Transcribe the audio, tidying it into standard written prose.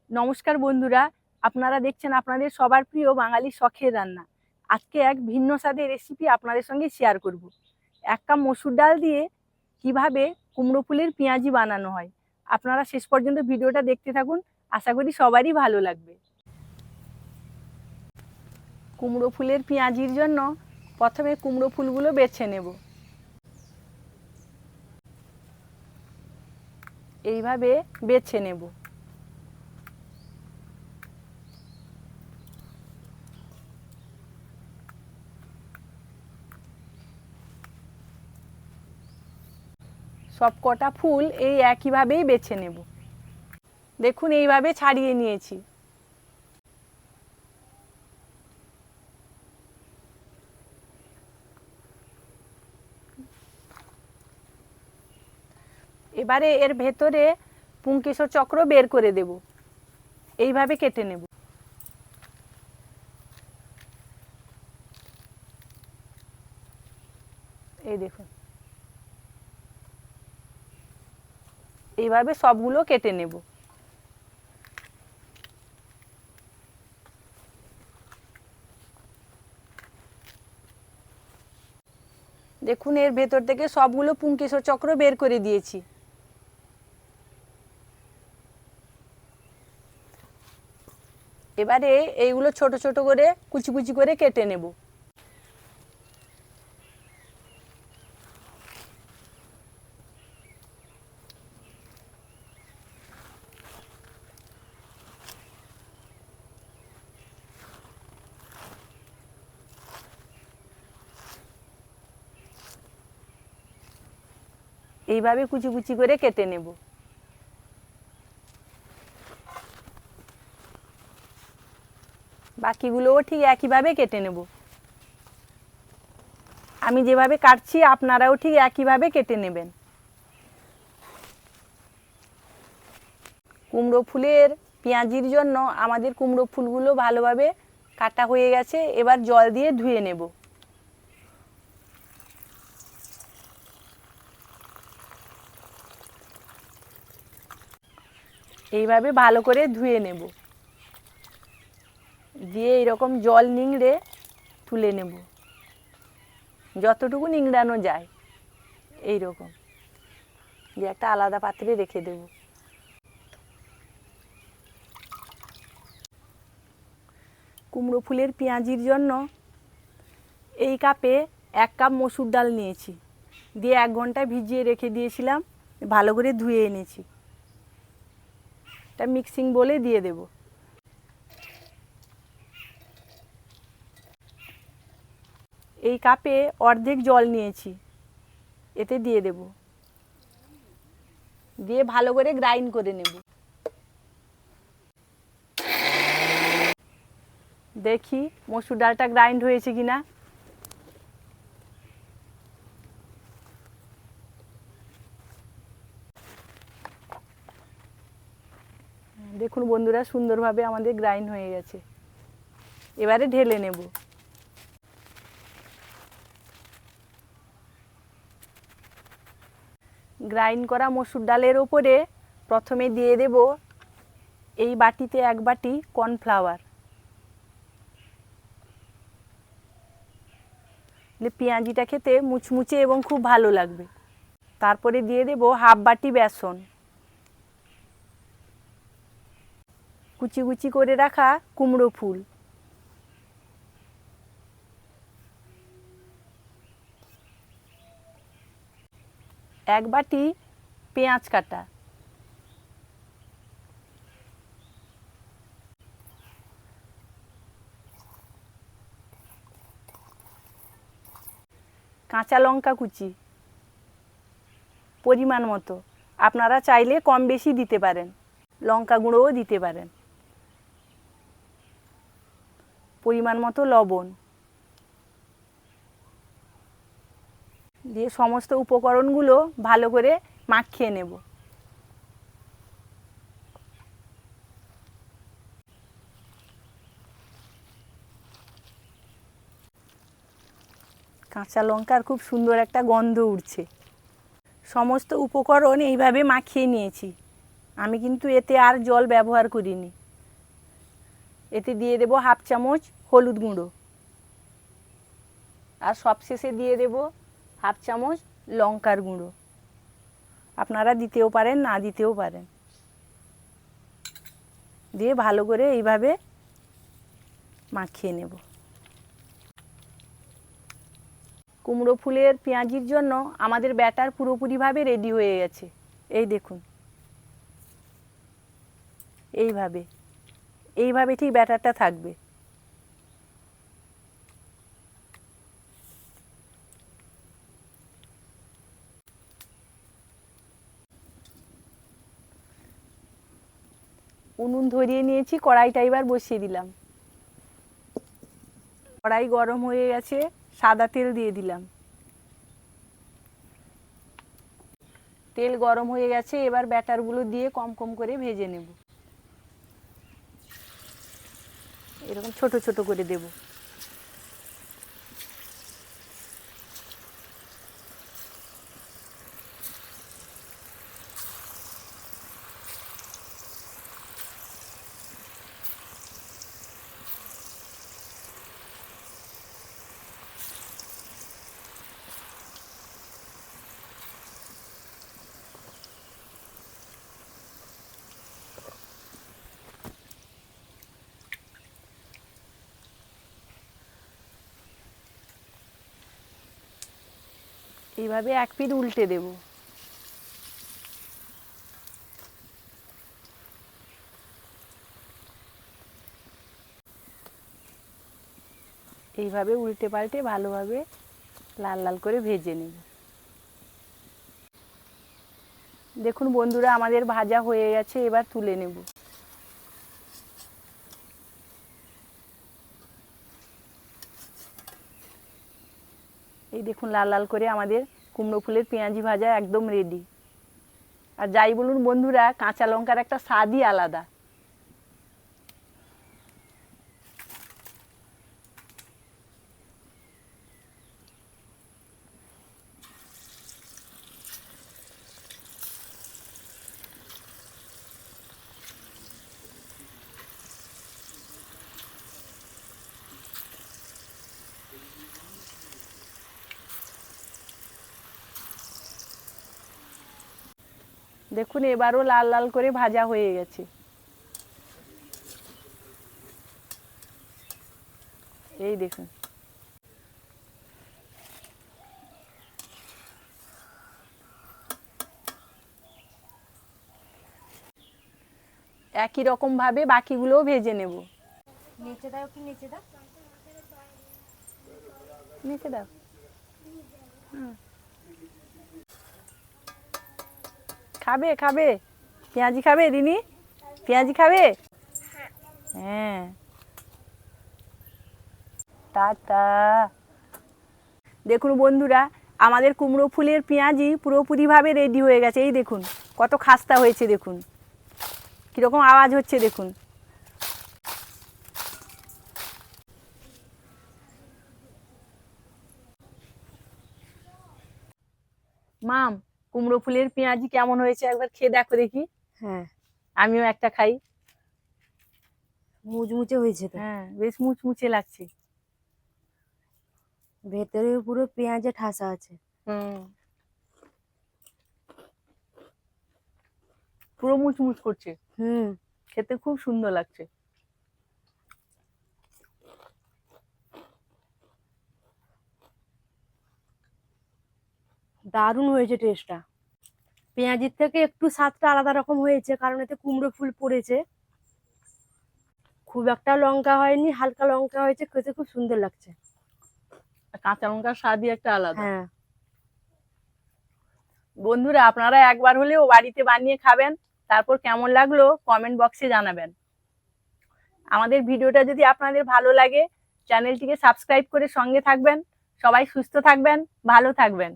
নমস্কার বন্ধুরা, আপনারা দেখছেন আপনাদের সবার প্রিয় বাঙালি শখের রান্না। আজকে এক ভিন্ন স্বাদের রেসিপি আপনাদের সঙ্গে শেয়ার করব। 1 কাপ মসুর ডাল দিয়ে কিভাবে কুমড়ো ফুলের পেঁয়াজি বানানো হয়। আপনারা শেষ পর্যন্ত ভিডিওটা দেখতে থাকুন, আশা করি সবারই ভালো লাগবে। কুমড়ো ফুলের পেঁয়াজির জন্য প্রথমে কুমড়ো ফুলগুলো বেছে নেব। এইভাবে বেছে নেব। সব কটা ফুল এই একইভাবেই বেছে নেব। দেখুন এইভাবে ছাড়িয়ে নিয়েছি। এবারে এর ভেতরে পুংকেশর চক্র বের করে দেব। এইভাবে কেটে নেব। এই দেখুন, এইভাবে সবগুলো কেটে নেব। দেখুন এর ভেতর থেকে সবগুলো পুংকেশর চক্র বের করে দিয়েছি। এবারে এইগুলো ছোট ছোট করে কুচি কুচি করে কেটে নেব। এইভাবে কুচি কুচি করে কেটে নেব। বাকিগুলোও ঠিক একইভাবে কেটে নেব। আমি যেভাবে কাটছি আপনারাও ঠিক একইভাবে কেটে নেবেন। কুমড়ো ফুলের পেঁয়াজির জন্য আমাদের কুমড়ো ফুলগুলো ভালোভাবে কাটা হয়ে গেছে। এবার জল দিয়ে ধুয়ে নেব। এইভাবে ভালো করে ধুয়ে নেব। দিয়ে এরকম জল নিংড়ে তুলে নেব, যতটুকু নিংড়ানো যায়। এইরকম দিয়ে একটা আলাদা পাত্রে রেখে দেব। কুমড়ো ফুলের পেঁয়াজির জন্য এই কাপে 1 কাপ মসুর ডাল নিয়েছি। দিয়ে 1 ঘন্টা ভিজিয়ে রেখে দিয়েছিলাম, ভালো করে ধুয়ে এনেছি। এটা মিক্সিং বলে দিয়ে দেব। এই কাপে অর্ধেক জল নিয়েছি, এতে দিয়ে দেব। দিয়ে ভালো করে গ্রাইন্ড করে নেব। দেখি মসুর ডালটা গ্রাইন্ড হয়েছে কিনা। দেখুন বন্ধুরা, সুন্দরভাবে আমাদের গ্রাইন্ড হয়ে গেছে। এবারে ঢেলে নেব। গ্রাইন্ড করা মসুর ডালের ওপরে প্রথমে দিয়ে দেব এই বাটিতে 1 বাটি কর্নফ্লাওয়ার। পেঁয়াজিটা খেতে মুচমুচে এবং খুব ভালো লাগবে। তারপরে দিয়ে দেব হাফ বাটি বেসন। কুচি কুচি করে রাখা কুমড়ো ফুল, এক বাটি পেঁয়াজ কাটা, কাঁচা লঙ্কা কুচি পরিমাণ মতো। আপনারা চাইলে কম বেশি দিতে পারেন, লঙ্কা গুঁড়োও দিতে পারেন। পরিমাণ মতো লবণ দিয়ে সমস্ত উপকরণগুলো ভালো করে মাখিয়ে নেব। কাঁচা লঙ্কার খুব সুন্দর একটা গন্ধ উঠছে। সমস্ত উপকরণ এইভাবে মাখিয়ে নিয়েছি। আমি কিন্তু এতে আর জল ব্যবহার করিনি। এতে দিয়ে দেব হাফ চামচ হলুদ গুঁড়ো, আর সবশেষে দিয়ে দেব হাফ চামচ লঙ্কার গুঁড়ো। আপনারা দিতেও পারেন, না দিতেও পারেন। দিয়ে ভালো করে এইভাবে মাখিয়ে নেব। কুমড়ো ফুলের পেঁয়াজির জন্য আমাদের ব্যাটার পুরোপুরিভাবে রেডি হয়ে গেছে। এই দেখুন, এইভাবে এইভাবে ঠিক ব্যাটারটা থাকবে। উনুন ধরিয়ে নিয়েছি, কড়াইটা এবার বসিয়ে দিলাম। কড়াই গরম হয়ে গেছে, সাদা তেল দিয়ে দিলাম। তেল গরম হয়ে গেছে, এবার ব্যাটারগুলো দিয়ে কম কম করে ভেজে নেব। এরকম ছোট ছোট করে দেব। এইভাবে এক পিঠ উল্টে দেব। এইভাবে উল্টে পাল্টে ভালোভাবে লাল লাল করে ভেজে নেব। দেখুন বন্ধুরা, আমাদের ভাজা হয়ে গেছে, এবার তুলে নেব। এই দেখুন, লাল লাল করে আমাদের কুমড়ো ফুলের পেঁয়াজি ভাজা একদম রেডি। আর যাই বলুন বন্ধুরা, কাঁচা লঙ্কার একটা স্বাদই আলাদা। দেখুন এবারও লাল লাল করে ভাজা হয়ে গেছে। এই দেখুন, একই রকম ভাবে বাকিগুলোও ভেজে নেব। নিচে দাও, কি নিচে দাও, নিচে দাও। খাবে খাবে পেঁয়াজি খাবে রিনি? পেঁয়াজি খাবে? হ্যাঁ, টাটা। দেখুন বন্ধুরা, আমাদের কুমড়ো ফুলের পেঁয়াজি পুরোপুরিভাবে রেডি হয়ে গেছে। এই দেখুন কত খাস্তা হয়েছে, দেখুন কীরকম আওয়াজ হচ্ছে দেখুন। মাম, কুমড়ো ফুলের পেঁয়াজি কেমন হয়েছে একবার খেয়ে দেখো দেখি। হ্যাঁ আমিও একটা খাই। মুচমুচে হয়েছে তো। হ্যাঁ, বেশ মুচমুচে লাগছে। ভেতরে পুরো পেঁয়াজে ঠাসা আছে। হুম, পুরো মুচমুচ করছে, খেতে খুব সুন্দর লাগছে। দারুণ হয়েছে টেস্টটা। পেঁয়াজির থেকে একটু স্বাদটা আলাদা রকম হয়েছে, কারণ এতে কুমড়ো ফুল পড়েছে। খুব একটা লঙ্কা হয়নি, হালকা লঙ্কা হয়েছে, খেতে খুব সুন্দর লাগছে। কাঁচা লঙ্কার স্বাদই একটা আলাদা। হ্যাঁ, বন্ধুরা, আপনারা একবার হলেও বাড়িতে বানিয়ে খাবেন, তারপর কেমন লাগলো কমেন্ট বক্সে জানাবেন। আমাদের ভিডিওটা যদি আপনাদের ভালো লাগে, চ্যানেলটিকে সাবস্ক্রাইব করে সঙ্গে থাকবেন। সবাই সুস্থ থাকবেন, ভালো থাকবেন।